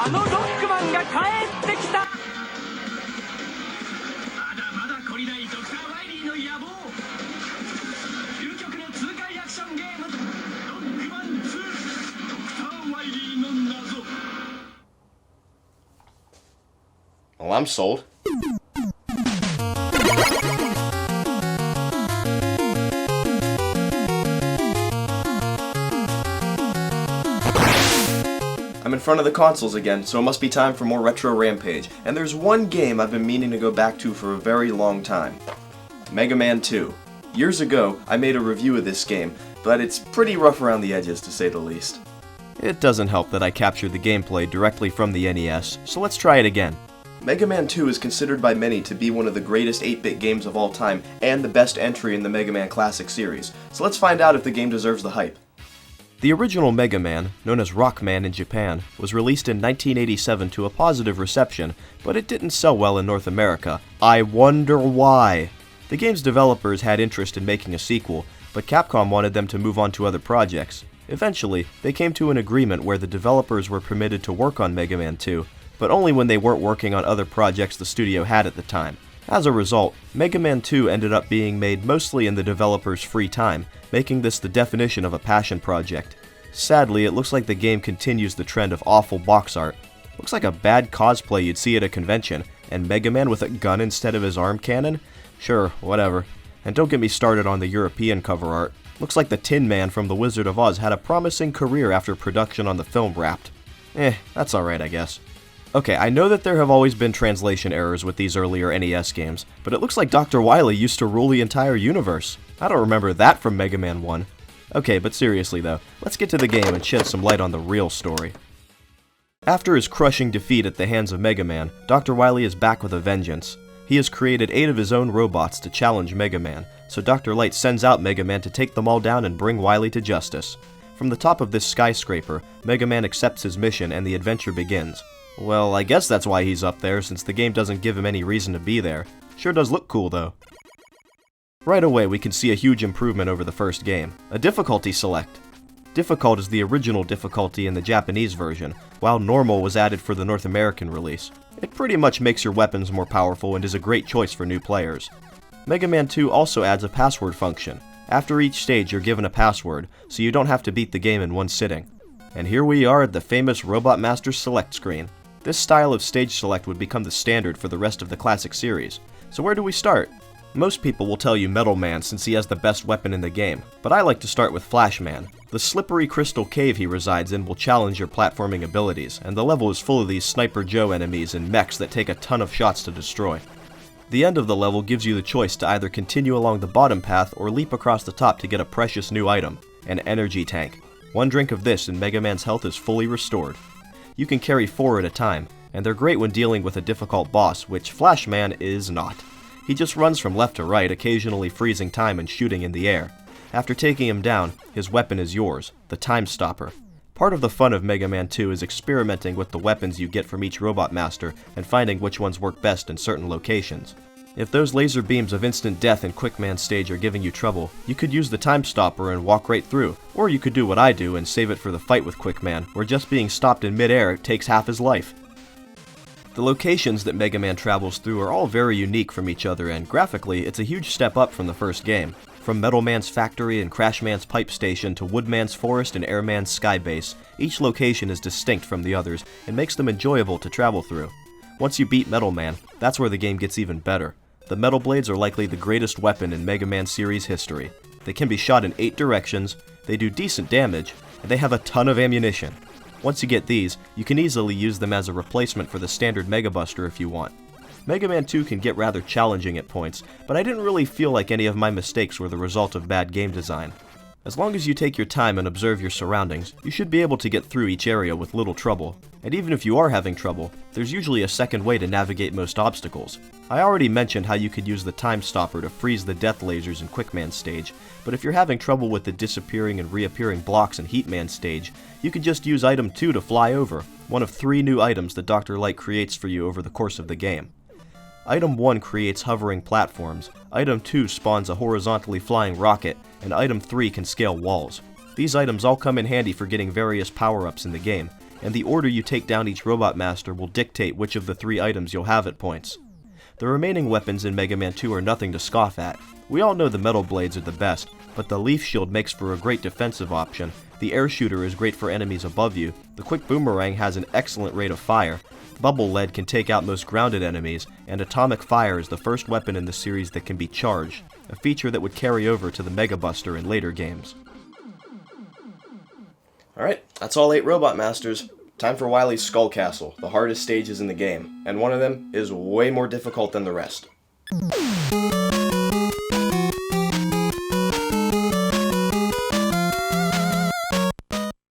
あのロックマンが帰ってきた。まだまだ懲りないドクター・ワイリーの野望。究極の痛快アクションゲーム、ロックマン2、ドクター・ワイリーの謎。 Well, I'm sold. I'm in front of the consoles again, so it must be time for more Retro Rampage. And there's one game I've been meaning to go back to for a very long time. Mega Man 2. Years ago, I made a review of this game, but it's pretty rough around the edges to say the least. It doesn't help that I captured the gameplay directly from the NES, so let's try it again. Mega Man 2 is considered by many to be one of the greatest 8-bit games of all time, and the best entry in the Mega Man Classic series. So let's find out if the game deserves the hype. The original Mega Man, known as Rockman in Japan, was released in 1987 to a positive reception, but it didn't sell well in North America. I wonder why. The game's developers had interest in making a sequel, but Capcom wanted them to move on to other projects. Eventually, they came to an agreement where the developers were permitted to work on Mega Man 2, but only when they weren't working on other projects the studio had at the time. As a result, Mega Man 2 ended up being made mostly in the developers' free time, making this the definition of a passion project. Sadly, it looks like the game continues the trend of awful box art. Looks like a bad cosplay you'd see at a convention, and Mega Man with a gun instead of his arm cannon? Sure, whatever. And don't get me started on the European cover art. Looks like the Tin Man from The Wizard of Oz had a promising career after production on the film wrapped. That's alright, I guess. Okay, I know that there have always been translation errors with these earlier NES games, but it looks like Dr. Wily used to rule the entire universe. I don't remember that from Mega Man 1. Okay, but seriously though, let's get to the game and shed some light on the real story. After his crushing defeat at the hands of Mega Man, Dr. Wily is back with a vengeance. He has created 8 of his own robots to challenge Mega Man, so Dr. Light sends out Mega Man to take them all down and bring Wily to justice. From the top of this skyscraper, Mega Man accepts his mission and the adventure begins. Well, I guess that's why he's up there, since the game doesn't give him any reason to be there. Sure does look cool, though. Right away, we can see a huge improvement over the first game. A difficulty select. Difficult is the original difficulty in the Japanese version, while normal was added for the North American release. It pretty much makes your weapons more powerful and is a great choice for new players. Mega Man 2 also adds a password function. After each stage, you're given a password, so you don't have to beat the game in one sitting. And here we are at the famous Robot Master Select screen. This style of stage select would become the standard for the rest of the classic series. So where do we start? Most people will tell you Metal Man since he has the best weapon in the game, but I like to start with Flash Man. The slippery crystal cave he resides in will challenge your platforming abilities, and the level is full of these Sniper Joe enemies and mechs that take a ton of shots to destroy. The end of the level gives you the choice to either continue along the bottom path or leap across the top to get a precious new item, an energy tank. One drink of this and Mega Man's health is fully restored. You can carry 4 at a time, and they're great when dealing with a difficult boss, which Flash Man is not. He just runs from left to right, occasionally freezing time and shooting in the air. After taking him down, his weapon is yours, the Time Stopper. Part of the fun of Mega Man 2 is experimenting with the weapons you get from each Robot Master and finding which ones work best in certain locations. If those laser beams of instant death in Quick Man stage are giving you trouble, you could use the Time Stopper and walk right through, or you could do what I do and save it for the fight with Quick Man, where just being stopped in mid-air takes half his life. The locations that Mega Man travels through are all very unique from each other, and graphically, it's a huge step up from the first game. From Metal Man's factory and Crash Man's pipe station to Woodman's forest and Airman's sky base, each location is distinct from the others and makes them enjoyable to travel through. Once you beat Metal Man, that's where the game gets even better. The Metal Blades are likely the greatest weapon in Mega Man series history. They can be shot in 8 directions, they do decent damage, and they have a ton of ammunition. Once you get these, you can easily use them as a replacement for the standard Mega Buster if you want. Mega Man 2 can get rather challenging at points, but I didn't really feel like any of my mistakes were the result of bad game design. As long as you take your time and observe your surroundings, you should be able to get through each area with little trouble. And even if you are having trouble, there's usually a second way to navigate most obstacles. I already mentioned how you could use the Time Stopper to freeze the death lasers in Quick Man stage, but if you're having trouble with the disappearing and reappearing blocks in Heat Man stage, you can just use Item 2 to fly over, one of 3 new items that Dr. Light creates for you over the course of the game. Item 1 creates hovering platforms, Item 2 spawns a horizontally flying rocket, and Item 3 can scale walls. These items all come in handy for getting various power-ups in the game, and the order you take down each Robot Master will dictate which of the 3 items you'll have at points. The remaining weapons in Mega Man 2 are nothing to scoff at. We all know the metal blades are the best, but the leaf shield makes for a great defensive option, the air shooter is great for enemies above you, the quick boomerang has an excellent rate of fire, bubble lead can take out most grounded enemies, and atomic fire is the first weapon in the series that can be charged, a feature that would carry over to the Mega Buster in later games. Alright, that's all 8 Robot Masters. Time for Wily's Skull Castle, the hardest stages in the game, and one of them is way more difficult than the rest.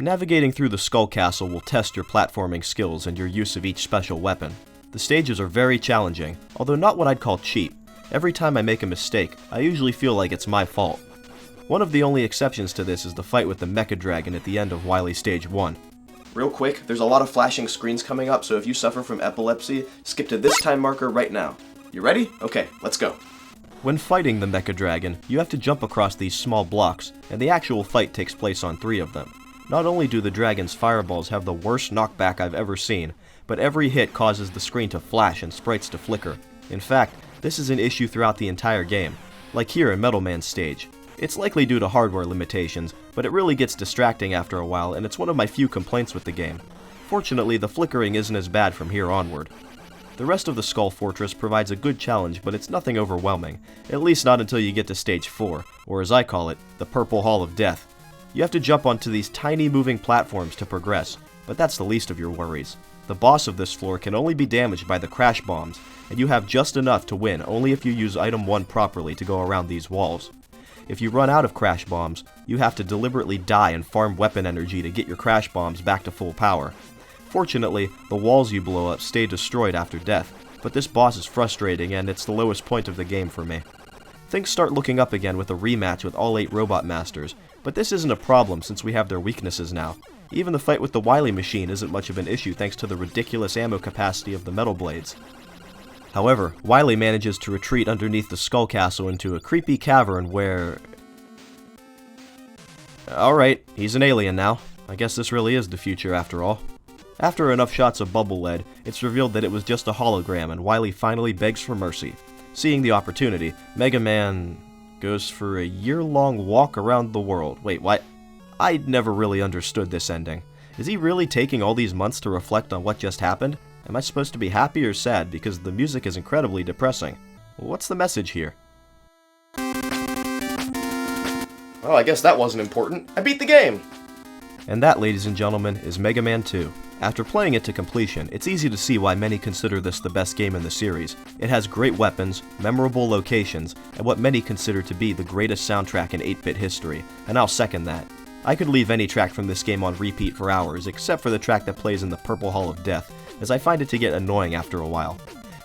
Navigating through the Skull Castle will test your platforming skills and your use of each special weapon. The stages are very challenging, although not what I'd call cheap. Every time I make a mistake, I usually feel like it's my fault. One of the only exceptions to this is the fight with the Mecha Dragon at the end of Wily Stage 1. Real quick, there's a lot of flashing screens coming up, so if you suffer from epilepsy, skip to this time marker right now. You ready? Okay, let's go. When fighting the Mecha Dragon, you have to jump across these small blocks, and the actual fight takes place on 3 of them. Not only do the dragon's fireballs have the worst knockback I've ever seen, but every hit causes the screen to flash and sprites to flicker. In fact, this is an issue throughout the entire game, like here in Metal Man's stage. It's likely due to hardware limitations, but it really gets distracting after a while, and it's one of my few complaints with the game. Fortunately, the flickering isn't as bad from here onward. The rest of the Skull Fortress provides a good challenge, but it's nothing overwhelming, at least not until you get to Stage 4, or as I call it, the Purple Hall of Death. You have to jump onto these tiny moving platforms to progress, but that's the least of your worries. The boss of this floor can only be damaged by the crash bombs, and you have just enough to win only if you use item 1 properly to go around these walls. If you run out of crash bombs, you have to deliberately die and farm weapon energy to get your crash bombs back to full power. Fortunately, the walls you blow up stay destroyed after death, but this boss is frustrating and it's the lowest point of the game for me. Things start looking up again with a rematch with all 8 Robot Masters, but this isn't a problem since we have their weaknesses now. Even the fight with the Wily machine isn't much of an issue thanks to the ridiculous ammo capacity of the metal blades. However, Wily manages to retreat underneath the Skull Castle into a creepy cavern where... Alright, he's an alien now. I guess this really is the future after all. After enough shots of bubble lead, it's revealed that it was just a hologram and Wily finally begs for mercy. Seeing the opportunity, Mega Man goes for a year-long walk around the world. Wait, what? I never really understood this ending. Is he really taking all these months to reflect on what just happened? Am I supposed to be happy or sad because the music is incredibly depressing? What's the message here? Well, I guess that wasn't important. I beat the game! And that, ladies and gentlemen, is Mega Man 2. After playing it to completion, it's easy to see why many consider this the best game in the series. It has great weapons, memorable locations, and what many consider to be the greatest soundtrack in 8-bit history, and I'll second that. I could leave any track from this game on repeat for hours, except for the track that plays in the Purple Hall of Death, as I find it to get annoying after a while.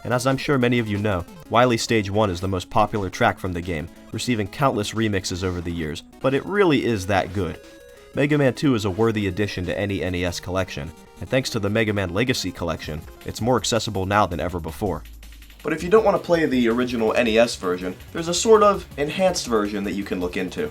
And as I'm sure many of you know, Wily Stage 1 is the most popular track from the game, receiving countless remixes over the years, but it really is that good. Mega Man 2 is a worthy addition to any NES collection, and thanks to the Mega Man Legacy Collection, it's more accessible now than ever before. But if you don't want to play the original NES version, there's a sort of enhanced version that you can look into.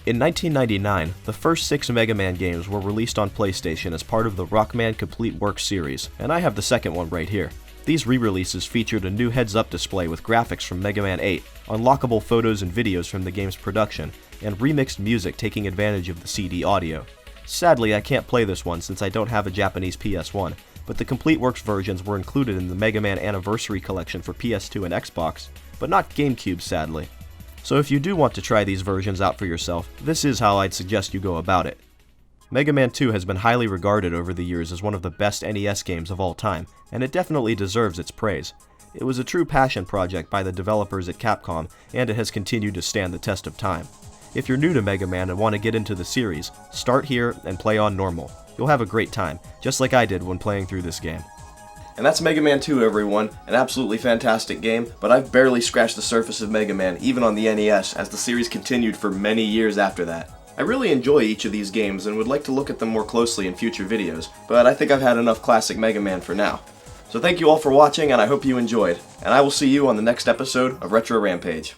In 1999, the first 6 Mega Man games were released on PlayStation as part of the Rockman Complete Works series, and I have the second one right here. These re-releases featured a new heads-up display with graphics from Mega Man 8, unlockable photos and videos from the game's production, and remixed music taking advantage of the CD audio. Sadly, I can't play this one since I don't have a Japanese PS1, but the Complete Works versions were included in the Mega Man Anniversary Collection for PS2 and Xbox, but not GameCube sadly. So if you do want to try these versions out for yourself, this is how I'd suggest you go about it. Mega Man 2 has been highly regarded over the years as one of the best NES games of all time, and it definitely deserves its praise. It was a true passion project by the developers at Capcom, and it has continued to stand the test of time. If you're new to Mega Man and want to get into the series, start here and play on normal. You'll have a great time, just like I did when playing through this game. And that's Mega Man 2, everyone. An absolutely fantastic game, but I've barely scratched the surface of Mega Man, even on the NES, as the series continued for many years after that. I really enjoy each of these games and would like to look at them more closely in future videos, but I think I've had enough classic Mega Man for now. So thank you all for watching, and I hope you enjoyed, and I will see you on the next episode of Retro Rampage.